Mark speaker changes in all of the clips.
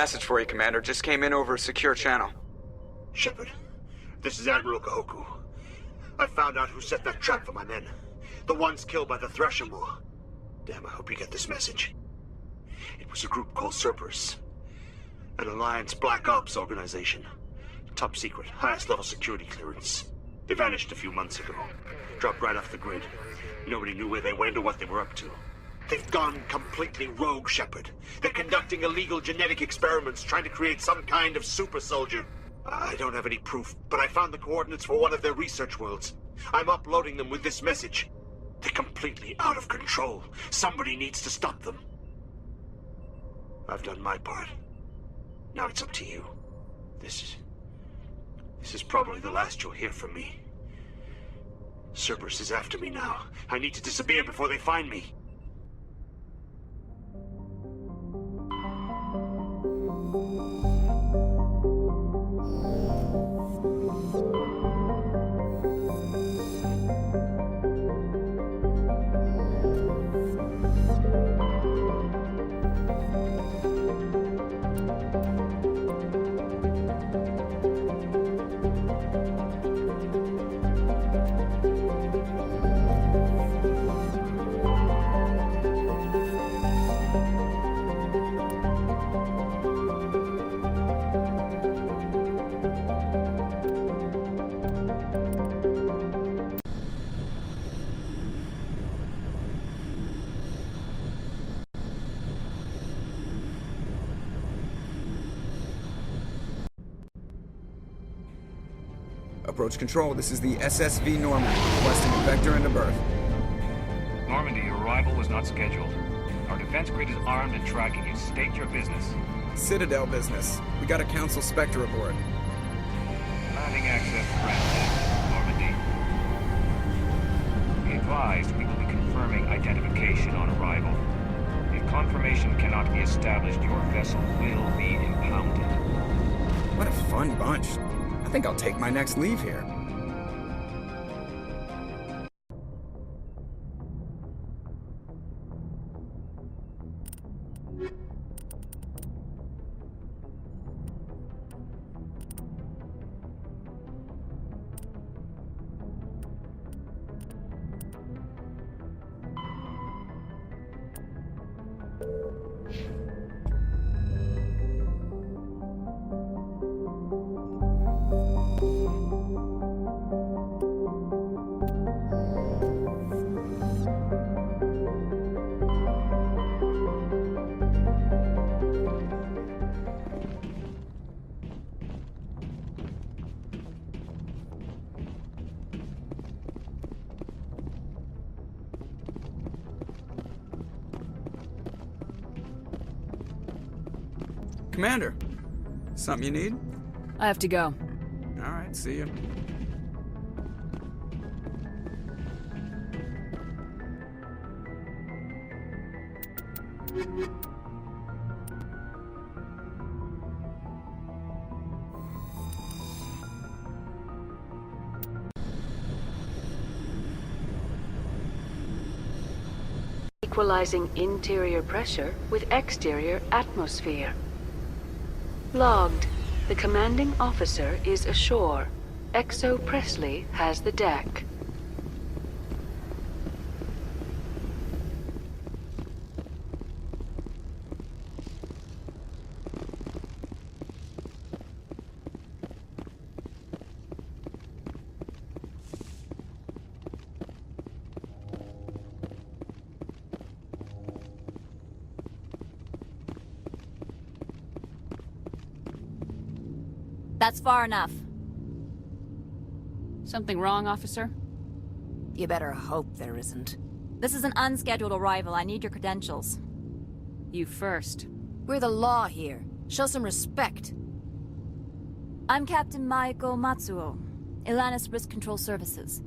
Speaker 1: message for you, Commander. Just came in over a secure channel.
Speaker 2: Shepard, this is Admiral Kahoku. I found out who set that trap for my men. The ones killed by the Thresher Moor. Damn, I hope you get this message. It was a group called Cerberus. An Alliance Black Ops organization. Top secret, highest level security clearance. They vanished a few months ago. Dropped right off the grid. Nobody knew where they went or what they were up to. They've gone completely rogue, Shepard. They're conducting illegal genetic experiments, trying to create some kind of super soldier. I don't have any proof, but I found the coordinates for one of their research worlds. I'm uploading them with this message. They're completely out of control. Somebody needs to stop them. I've done my part. Now it's up to you. This is probably the last you'll hear from me. Cerberus is after me now. I need to disappear before they find me.
Speaker 1: Approach control, this is the SSV Normandy, requesting a vector into berth.
Speaker 3: Normandy, your arrival was not scheduled. Our defense grid is armed and tracking you. State your business.
Speaker 1: Citadel business. We got a Council Spectre aboard.
Speaker 3: Landing access granted, Normandy. Be advised, we will be confirming identification on arrival. If confirmation cannot be established, your vessel will be impounded.
Speaker 1: What a fun bunch. I think I'll take my next leave here. Commander, something you need?
Speaker 4: I have to go.
Speaker 1: All right, see you.
Speaker 5: Equalizing interior pressure with exterior atmosphere. Logged. The commanding officer is ashore. Exo Presley has the deck.
Speaker 6: That's far enough.
Speaker 4: Something wrong, officer?
Speaker 6: You better hope there isn't. This is an unscheduled arrival. I need your credentials.
Speaker 4: You first.
Speaker 6: We're the law here. Show some respect. I'm Captain Maiko Matsuo, Ilanis Risk Control Services.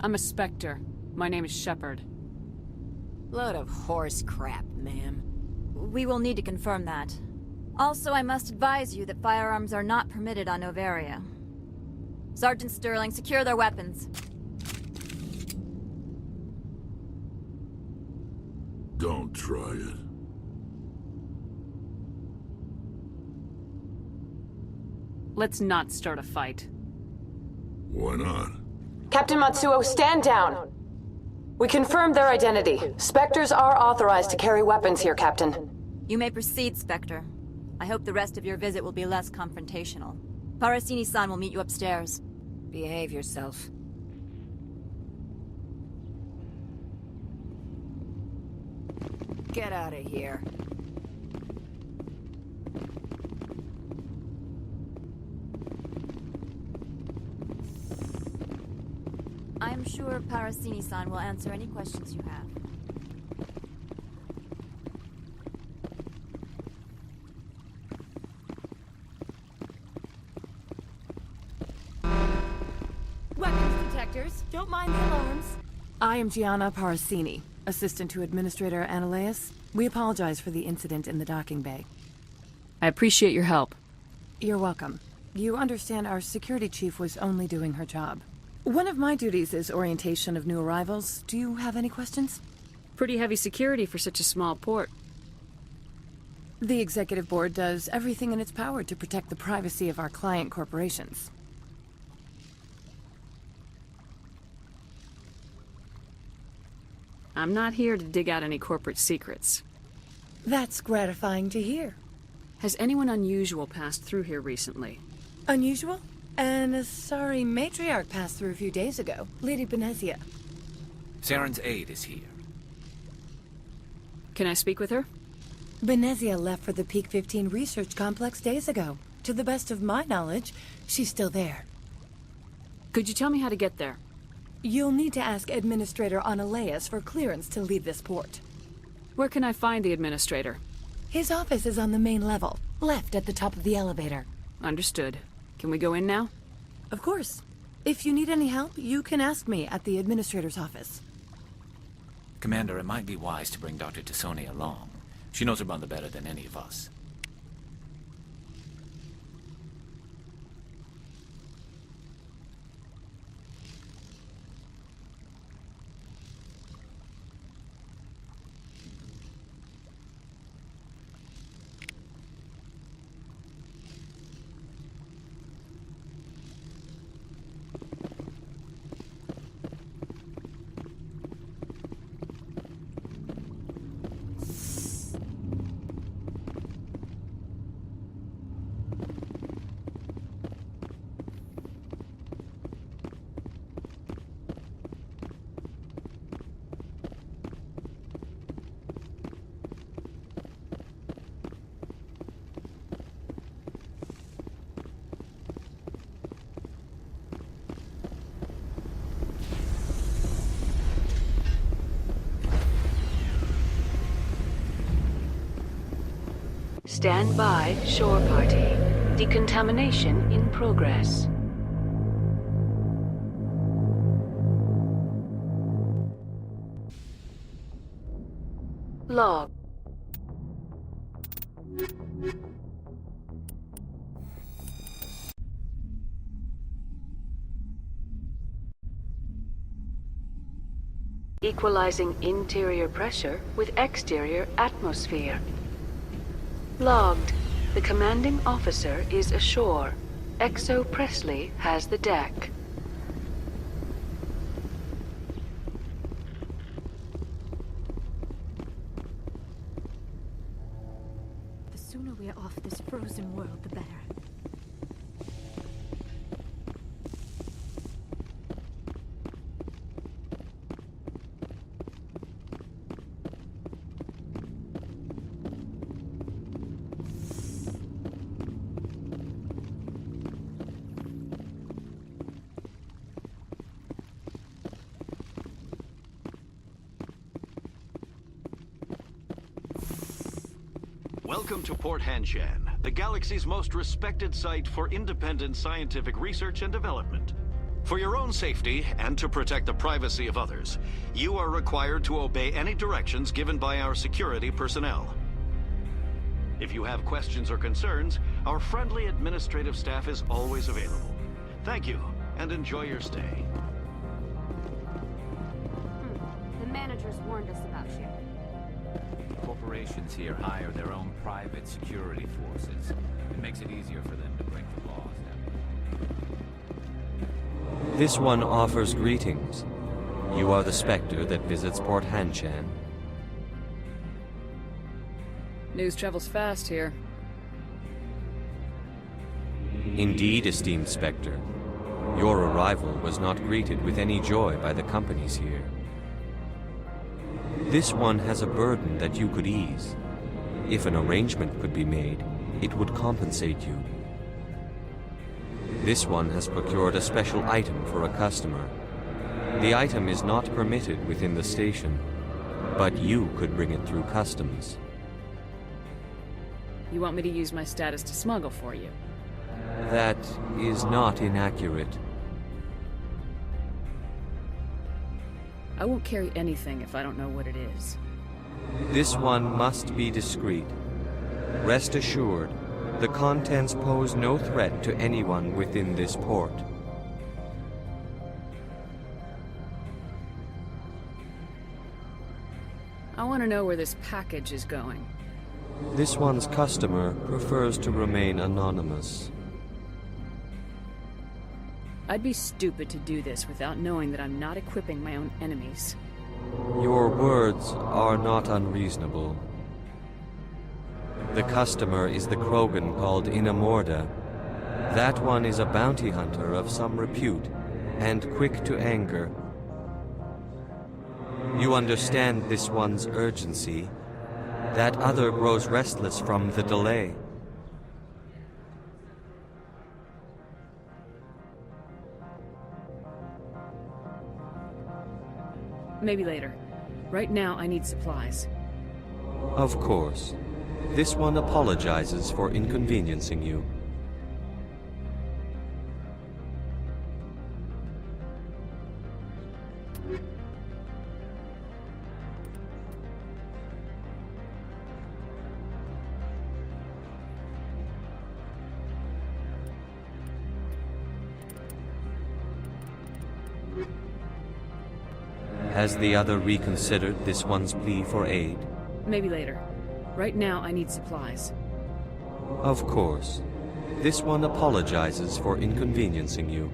Speaker 4: I'm a Spectre. My name is Shepard.
Speaker 6: Load of horse crap, ma'am. We will need to confirm that. Also, I must advise you that firearms are not permitted on Noveria. Sergeant Sterling, secure their weapons.
Speaker 7: Don't try it.
Speaker 4: Let's not start a fight.
Speaker 7: Why not?
Speaker 8: Captain Matsuo, stand down! We confirmed their identity. Spectres are authorized to carry weapons here, Captain.
Speaker 6: You may proceed, Spectre. I hope the rest of your visit will be less confrontational. Parasini-san will meet you upstairs. Behave yourself. Get out of here. I'm sure Parasini-san will answer any questions you have.
Speaker 9: Weapons detectors, don't mind the alarms. I am Gianna Parasini, assistant to Administrator Ananias. We apologize for the incident in the docking bay.
Speaker 4: I appreciate your help.
Speaker 9: You're welcome. You understand our security chief was only doing her job. One of my duties is orientation of new arrivals. Do you have any questions?
Speaker 4: Pretty heavy security for such a small port.
Speaker 9: The Executive Board does everything in its power to protect the privacy of our client corporations.
Speaker 4: I'm not here to dig out any corporate secrets.
Speaker 9: That's gratifying to hear.
Speaker 4: Has anyone unusual passed through here recently?
Speaker 9: Unusual? An Asari Matriarch passed through a few days ago. Lady Benezia.
Speaker 10: Saren's aide is here.
Speaker 4: Can I speak with her?
Speaker 9: Benezia left for the Peak 15 research complex days ago. To the best of my knowledge, she's still there.
Speaker 4: Could you tell me how to get there?
Speaker 9: You'll need to ask Administrator Ananias for clearance to leave this port.
Speaker 4: Where can I find the Administrator?
Speaker 9: His office is on the main level, left at the top of the elevator.
Speaker 4: Understood. Can we go in now?
Speaker 9: Of course. If you need any help, you can ask me at the Administrator's office.
Speaker 10: Commander, it might be wise to bring Dr. Tassoni along. She knows her mother better than any of us.
Speaker 5: Stand by, shore party. Decontamination in progress. Log. Equalizing interior pressure with exterior atmosphere. Logged. The commanding officer is ashore. Exo Presley has the deck.
Speaker 9: The sooner we are off this frozen world, the better.
Speaker 11: Welcome to Port Hanshan, the galaxy's most respected site for independent scientific research and development. For your own safety, and to protect the privacy of others, you are required to obey any directions given by our security personnel. If you have questions or concerns, our friendly administrative staff is always available. Thank you, and enjoy your stay.
Speaker 6: The managers warned us about you.
Speaker 10: Corporations here hire their own private security forces. It makes it easier for them to break the laws.
Speaker 12: This one offers greetings. You are the Spectre that visits Port Hanshan.
Speaker 4: News travels fast here.
Speaker 12: Indeed, esteemed Spectre. Your arrival was not greeted with any joy by the companies here. This one has a burden that you could ease. If an arrangement could be made, it would compensate you. This one has procured a special item for a customer. The item is not permitted within the station, but you could bring it through customs.
Speaker 4: You want me to use my status to smuggle for you?
Speaker 12: That is not inaccurate.
Speaker 4: I won't carry anything if I don't know what it is.
Speaker 12: This one must be discreet. Rest assured, the contents pose no threat to anyone within this port.
Speaker 4: I want to know where this package is going.
Speaker 12: This one's customer prefers to remain anonymous.
Speaker 4: I'd be stupid to do this without knowing that I'm not equipping my own enemies.
Speaker 12: Your words are not unreasonable. The customer is the Krogan called Inamorda. That one is a bounty hunter of some repute, and quick to anger. You understand this one's urgency. That other grows restless from the delay.
Speaker 4: Maybe later. Right now, I need supplies.
Speaker 12: Of course. This one apologizes for inconveniencing you. Has the other reconsidered this one's plea for aid?
Speaker 4: Maybe later. Right now, I need supplies.
Speaker 12: Of course. This one apologizes for inconveniencing you.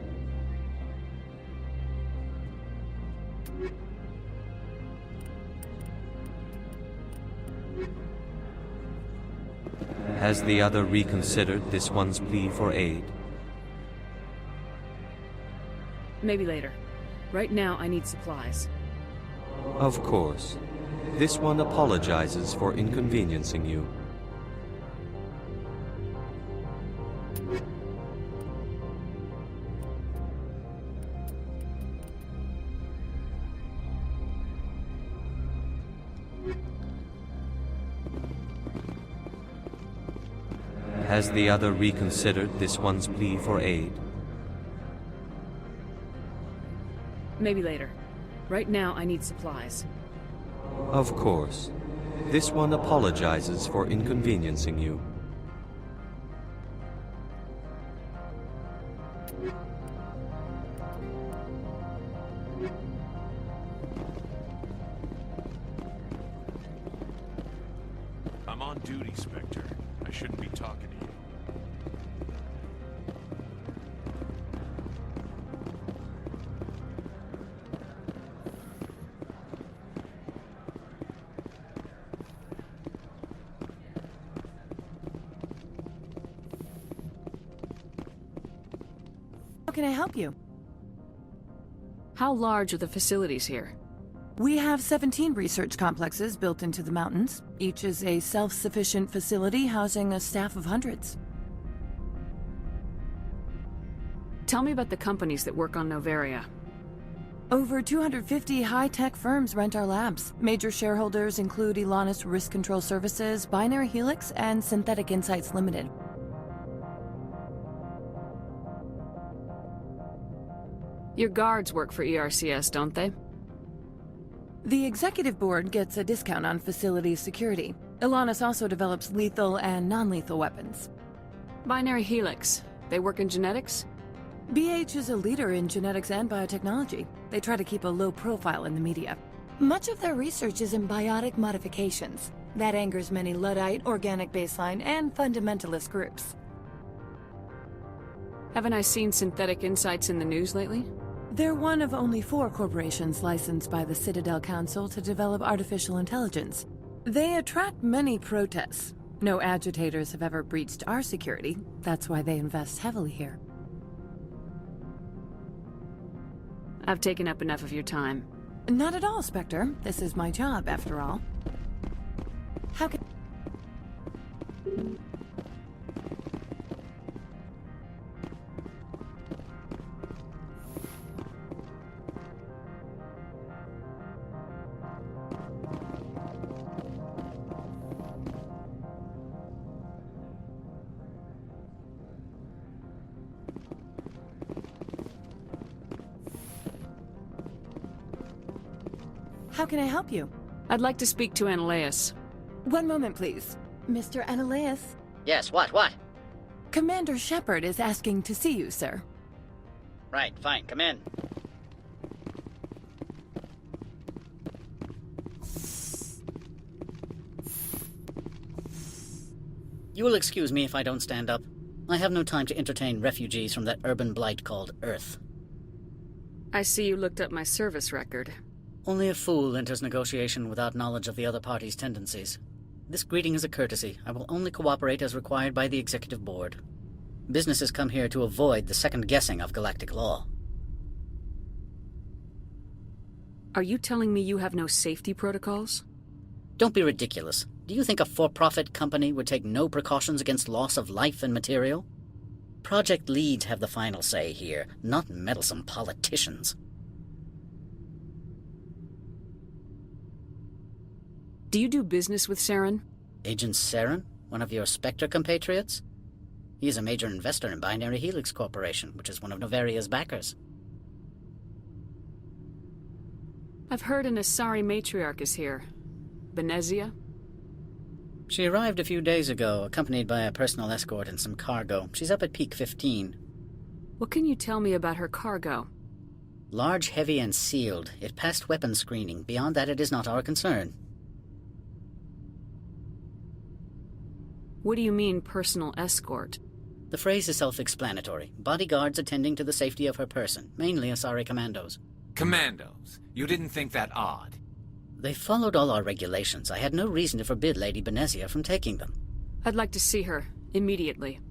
Speaker 12: Has the other reconsidered this one's plea for aid?
Speaker 4: Maybe later. Right now, I need supplies.
Speaker 12: Of course. This one apologizes for inconveniencing you. Has the other reconsidered this one's plea for aid?
Speaker 4: Maybe later. Right now, I need supplies.
Speaker 12: Of course. This one apologizes for inconveniencing you.
Speaker 7: I'm on duty, Spectre. I shouldn't be talking to you.
Speaker 9: How can I help you?
Speaker 4: How large are the facilities here?
Speaker 9: We have 17 research complexes built into the mountains. Each is a self-sufficient facility housing a staff of hundreds.
Speaker 4: Tell me about the companies that work on Noveria.
Speaker 9: Over 250 high-tech firms rent our labs. Major shareholders include Elanus Risk Control Services, Binary Helix, and Synthetic Insights Limited.
Speaker 4: Your guards work for ERCS, don't they?
Speaker 9: The executive board gets a discount on facility security. Elanus also develops lethal and non-lethal weapons.
Speaker 4: Binary Helix. They work in genetics?
Speaker 9: BH is a leader in genetics and biotechnology. They try to keep a low profile in the media. Much of their research is in biotic modifications. That angers many Luddite, organic baseline, and fundamentalist groups.
Speaker 4: Haven't I seen Synthetic Insights in the news lately?
Speaker 9: They're one of only 4 corporations licensed by the Citadel Council to develop artificial intelligence. They attract many protests. No agitators have ever breached our security. That's why they invest heavily here.
Speaker 4: I've taken up enough of your time.
Speaker 9: Not at all, Spectre. This is my job, after all. How can... How can I help you?
Speaker 4: I'd like to speak to Analeas.
Speaker 9: One moment, please. Mr. Analeas?
Speaker 13: Yes, what?
Speaker 9: Commander Shepard is asking to see you, sir.
Speaker 13: Right, fine, come in. You will excuse me if I don't stand up. I have no time to entertain refugees from that urban blight called Earth.
Speaker 4: I see you looked up my service record.
Speaker 13: Only a fool enters negotiation without knowledge of the other party's tendencies. This greeting is a courtesy. I will only cooperate as required by the Executive Board. Businesses come here to avoid the second guessing of galactic law.
Speaker 4: Are you telling me you have no safety protocols?
Speaker 13: Don't be ridiculous. Do you think a for-profit company would take no precautions against loss of life and material? Project leads have the final say here, not meddlesome politicians.
Speaker 4: Do you do business with Saren?
Speaker 13: Agent Saren? One of your Spectre compatriots? He is a major investor in Binary Helix Corporation, which is one of Noveria's backers.
Speaker 4: I've heard an Asari Matriarch is here. Benezia?
Speaker 13: She arrived a few days ago, accompanied by a personal escort and some cargo. She's up at Peak 15.
Speaker 4: What can you tell me about her cargo?
Speaker 13: Large, heavy, and sealed. It passed weapons screening. Beyond that, it is not our concern.
Speaker 4: What do you mean, personal escort?
Speaker 13: The phrase is self-explanatory. Bodyguards attending to the safety of her person, mainly Asari commandos.
Speaker 10: Commandos? You didn't think that odd?
Speaker 13: They followed all our regulations. I had no reason to forbid Lady Benezia from taking them.
Speaker 4: I'd like to see her, immediately.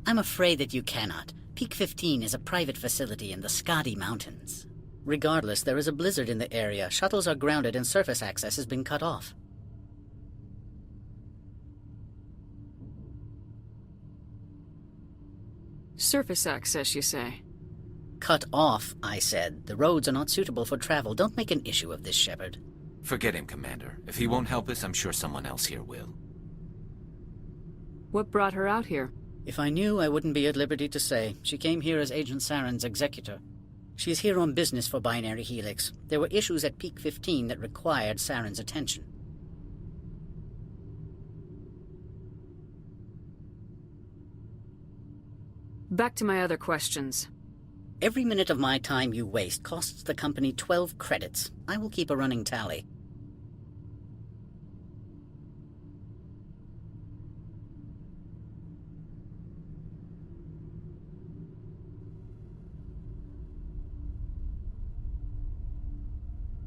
Speaker 13: I'm afraid that you cannot. Peak 15 is a private facility in the Skadi Mountains. Regardless, there is a blizzard in the area. Shuttles are grounded and surface access has been cut off.
Speaker 4: Surface access, you say?
Speaker 13: Cut off, I said. The roads are not suitable for travel. Don't make an issue of this, Shepard.
Speaker 10: Forget him, Commander. If he won't help us, I'm sure someone else here will.
Speaker 4: What brought her out here?
Speaker 13: If I knew, I wouldn't be at liberty to say. She came here as Agent Saren's executor. She's here on business for Binary Helix. There were issues at Peak 15 that required Saren's attention.
Speaker 4: Back to my other questions.
Speaker 13: Every minute of my time you waste costs the company 12 credits. I will keep a running tally.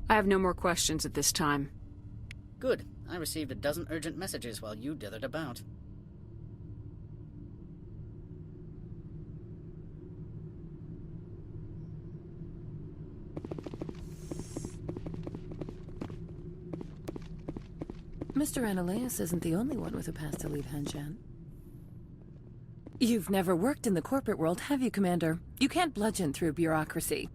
Speaker 4: I have no more questions at this time.
Speaker 13: Good. I received a dozen urgent messages while you dithered about.
Speaker 9: Mr. Analeas isn't the only one with a pass to leave Hanshan. You've never worked in the corporate world, have you, Commander? You can't bludgeon through bureaucracy.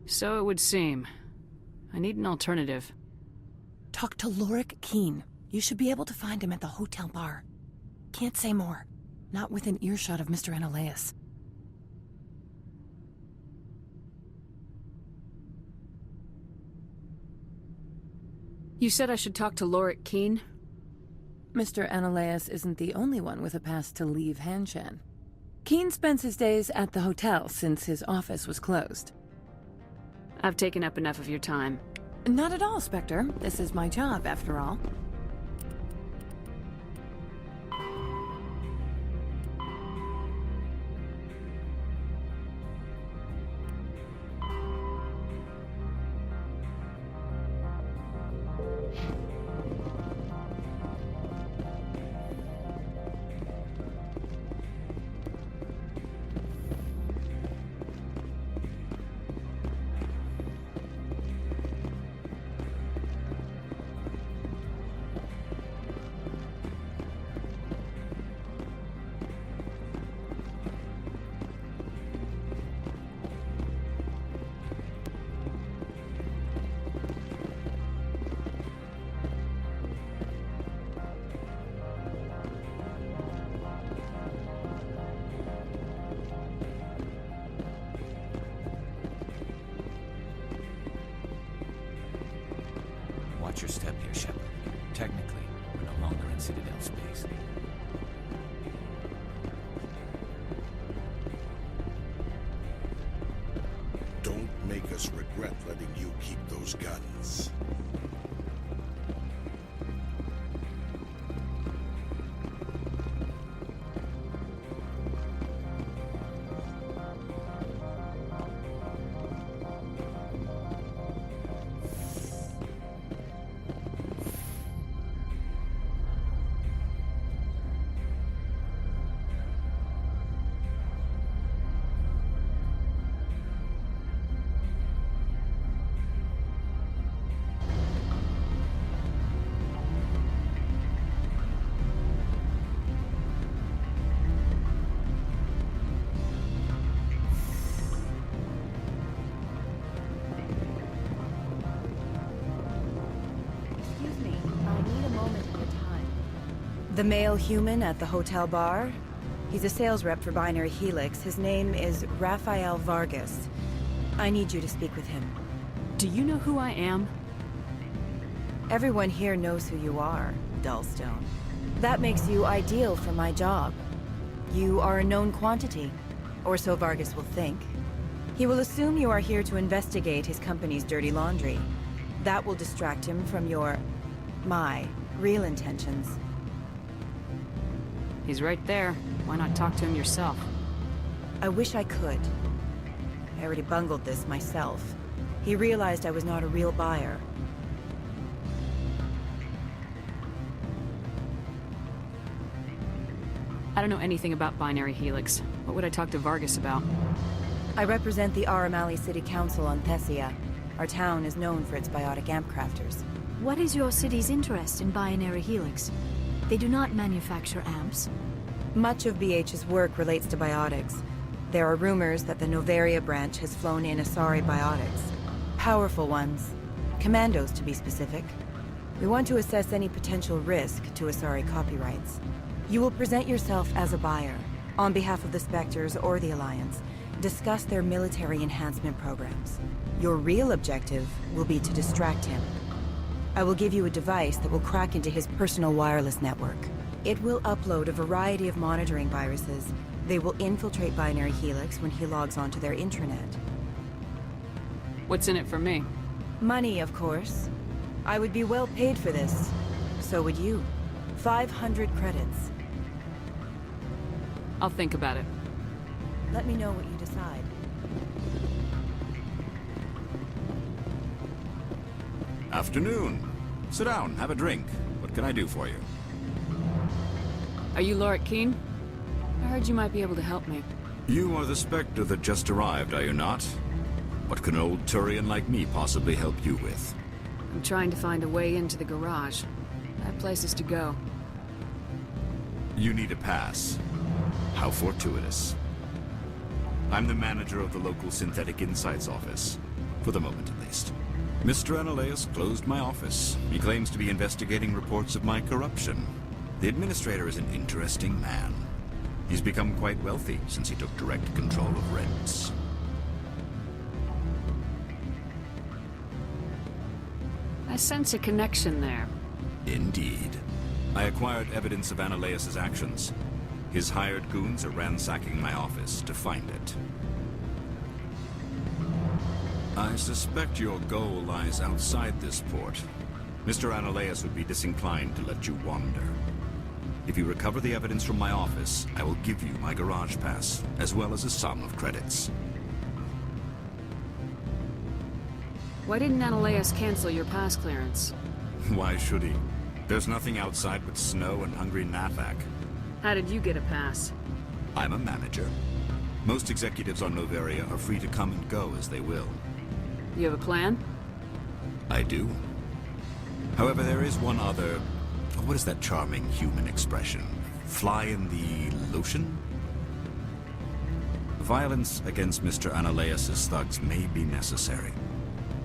Speaker 4: So it would seem. I need an alternative.
Speaker 9: Talk to Lorik Qui'in. You should be able to find him at the hotel bar. Can't say more. Not within earshot of Mr. Analeas.
Speaker 4: You said I should talk to Lorik Qui'in?
Speaker 9: Mr. Analeas isn't the only one with a pass to leave Hanshan. Qui'in spends his days at the hotel since his office was closed.
Speaker 4: I've taken up enough of your time.
Speaker 9: Not at all, Spectre. This is my job, after all.
Speaker 10: Citadel space.
Speaker 14: Don't make us regret letting you keep those guns.
Speaker 15: The male human at the hotel bar? He's a sales rep for Binary Helix. His name is Rafael Vargas. I need you to speak with him.
Speaker 4: Do you know who I am?
Speaker 15: Everyone here knows who you are, Dullstone. That makes you ideal for my job. You are a known quantity, or so Vargas will think. He will assume you are here to investigate his company's dirty laundry. That will distract him from my real intentions.
Speaker 4: He's right there. Why not talk to him yourself?
Speaker 15: I wish I could. I already bungled this myself. He realized I was not a real buyer.
Speaker 4: I don't know anything about Binary Helix. What would I talk to Vargas about?
Speaker 15: I represent the Aramali City Council on Thessia. Our town is known for its biotic amp crafters.
Speaker 16: What is your city's interest in Binary Helix? They do not manufacture amps.
Speaker 15: Much of BH's work relates to biotics. There are rumors that the Noveria branch has flown in Asari biotics. Powerful ones. Commandos, to be specific. We want to assess any potential risk to Asari copyrights. You will present yourself as a buyer, on behalf of the Spectres or the Alliance. Discuss their military enhancement programs. Your real objective will be to distract him. I will give you a device that will crack into his personal wireless network. It will upload a variety of monitoring viruses. They will infiltrate Binary Helix when he logs onto their intranet.
Speaker 4: What's in it for me?
Speaker 15: Money, of course. I would be well paid for this. So would you. 500 credits.
Speaker 4: I'll think about it.
Speaker 15: Let me know what you decide.
Speaker 17: Afternoon. Sit down, have a drink. What can I do for you?
Speaker 4: Are you Lorik Qui'in? I heard you might be able to help me.
Speaker 17: You are the Spectre that just arrived, are you not? What can an old Turian like me possibly help you with?
Speaker 4: I'm trying to find a way into the garage. I have places to go.
Speaker 17: You need a pass. How fortuitous. I'm the manager of the local Synthetic Insights office. For the moment, at least. Mr. Analeus closed my office. He claims to be investigating reports of my corruption. The administrator is an interesting man. He's become quite wealthy since he took direct control of rents.
Speaker 4: I sense a connection there.
Speaker 17: Indeed. I acquired evidence of Analeus's actions. His hired goons are ransacking my office to find it. I suspect your goal lies outside this port. Mr. Analeus would be disinclined to let you wander. If you recover the evidence from my office, I will give you my garage pass, as well as a sum of credits.
Speaker 4: Why didn't Analeus cancel your pass clearance?
Speaker 17: Why should he? There's nothing outside but snow and hungry Nathak.
Speaker 4: How did you get a pass?
Speaker 17: I'm a manager. Most executives on Noveria are free to come and go as they will.
Speaker 4: You have a plan?
Speaker 17: I do. However, there is one other... What is that charming human expression? Fly in the lotion? Violence against Mr. Analeus's thugs may be necessary.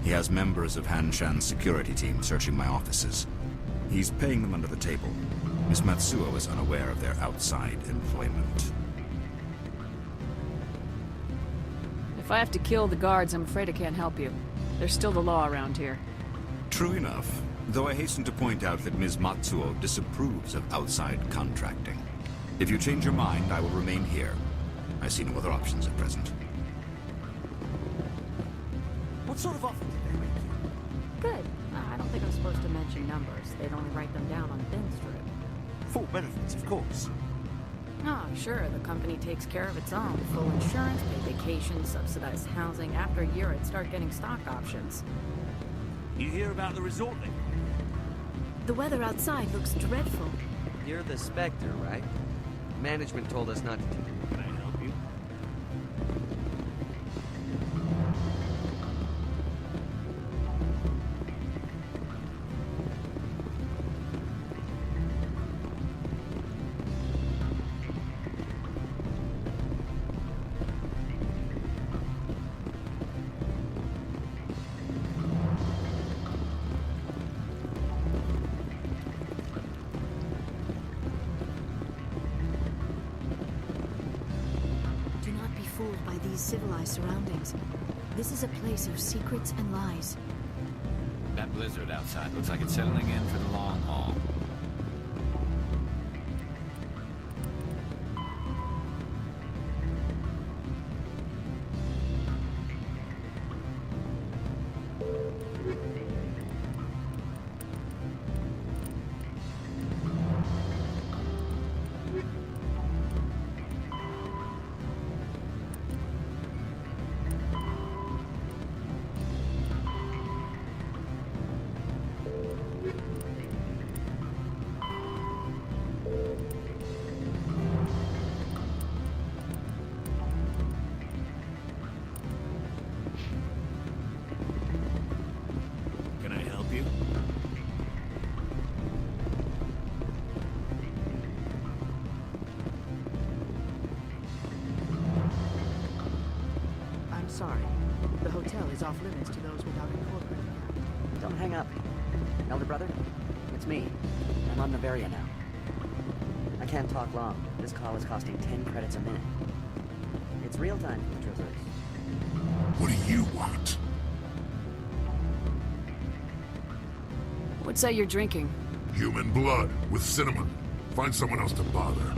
Speaker 17: He has members of Hanshan's security team searching my offices. He's paying them under the table. Miss Matsuo is unaware of their outside employment.
Speaker 4: If I have to kill the guards, I'm afraid I can't help you. There's still the law around here.
Speaker 17: True enough. Though I hasten to point out that Ms. Matsuo disapproves of outside contracting. If you change your mind, I will remain here. I see no other options at present.
Speaker 18: What sort of offer did they make you?
Speaker 4: Good. I don't think I'm supposed to mention numbers. They'd only write them down on a thin strip.
Speaker 18: Full benefits, of course.
Speaker 4: Oh, sure, the company takes care of its own. Full insurance, paid vacation, subsidized housing. After a year, I'd start getting stock options.
Speaker 18: You hear about the resort thing?
Speaker 16: The weather outside looks dreadful.
Speaker 19: You're the Spectre, right? Management told us not to do.
Speaker 18: Can I help you?
Speaker 16: Civilized surroundings. This is a place of secrets and lies.
Speaker 10: That blizzard outside looks like it's settling in for the long haul.
Speaker 20: Sorry. The hotel is off limits to those without a corporate account.
Speaker 21: Don't hang up. Elder brother, it's me. I'm on Noveria now. I can't talk long. This call is costing 10 credits a minute. It's real time for the traverse.
Speaker 14: What do you want?
Speaker 4: What's that you're drinking?
Speaker 14: Human blood with cinnamon. Find someone else to bother.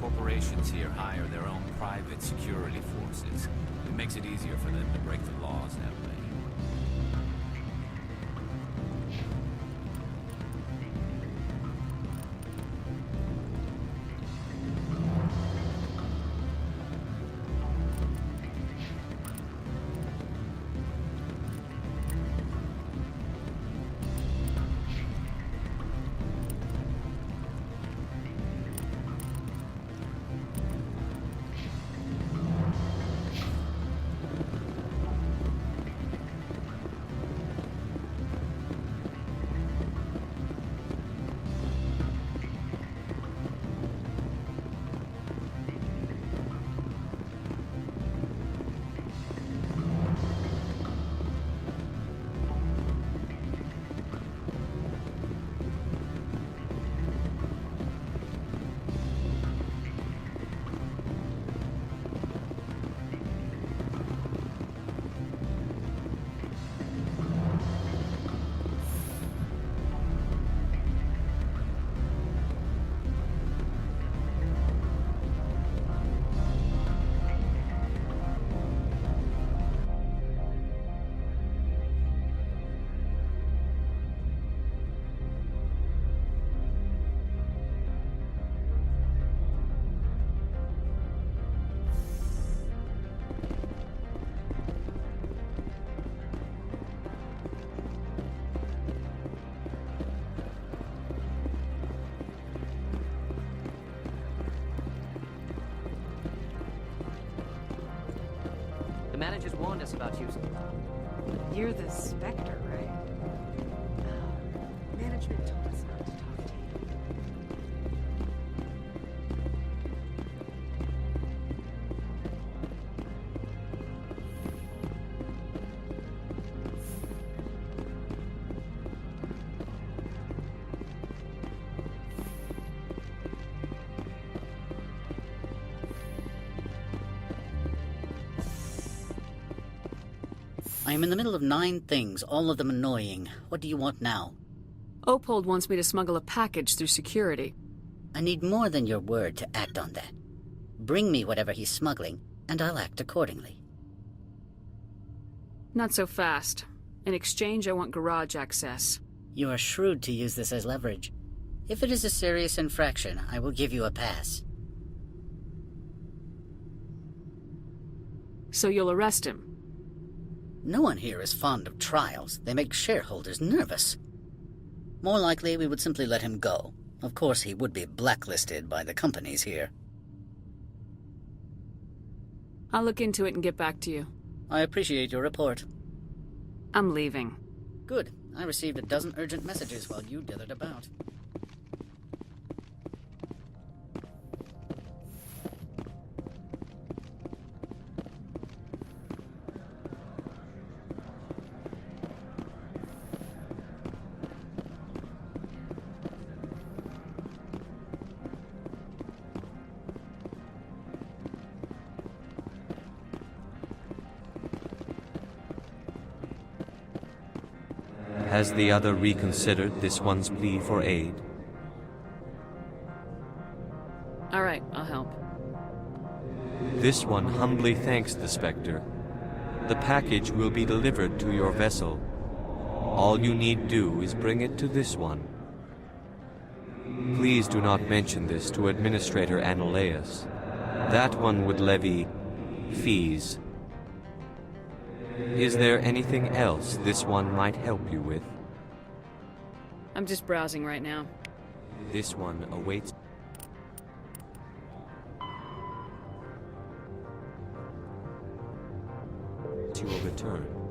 Speaker 10: Corporations here hire their own private security forces. It makes it easier for them to break the laws that way.
Speaker 21: The managers warned us about you.
Speaker 20: You're the Spectre, right? Management told us not to talk to you.
Speaker 13: I am in the middle of 9 things, all of them annoying. What do you want now?
Speaker 2: Opold wants me to smuggle a package through security.
Speaker 13: I need more than your word to act on that. Bring me whatever he's smuggling, and I'll act accordingly.
Speaker 2: Not so fast. In exchange, I want garage access.
Speaker 13: You are shrewd to use this as leverage. If it is a serious infraction, I will give you a pass.
Speaker 2: So you'll arrest him?
Speaker 13: No one here is fond of trials. They make shareholders nervous. More likely, we would simply let him go. Of course, he would be blacklisted by the companies here.
Speaker 2: I'll look into it and get back to you.
Speaker 13: I appreciate your report.
Speaker 2: I'm leaving.
Speaker 13: Good. I received a dozen urgent messages while you dithered about.
Speaker 12: Has the other reconsidered this one's plea for aid?
Speaker 2: All right, I'll help.
Speaker 12: This one humbly thanks the Spectre. The package will be delivered to your vessel. All you need do is bring it to this one. Please do not mention this to Administrator Annaleus. That one would levy fees. Is there anything else this one might help you with?
Speaker 2: I'm just browsing right now.
Speaker 12: This one awaits your return.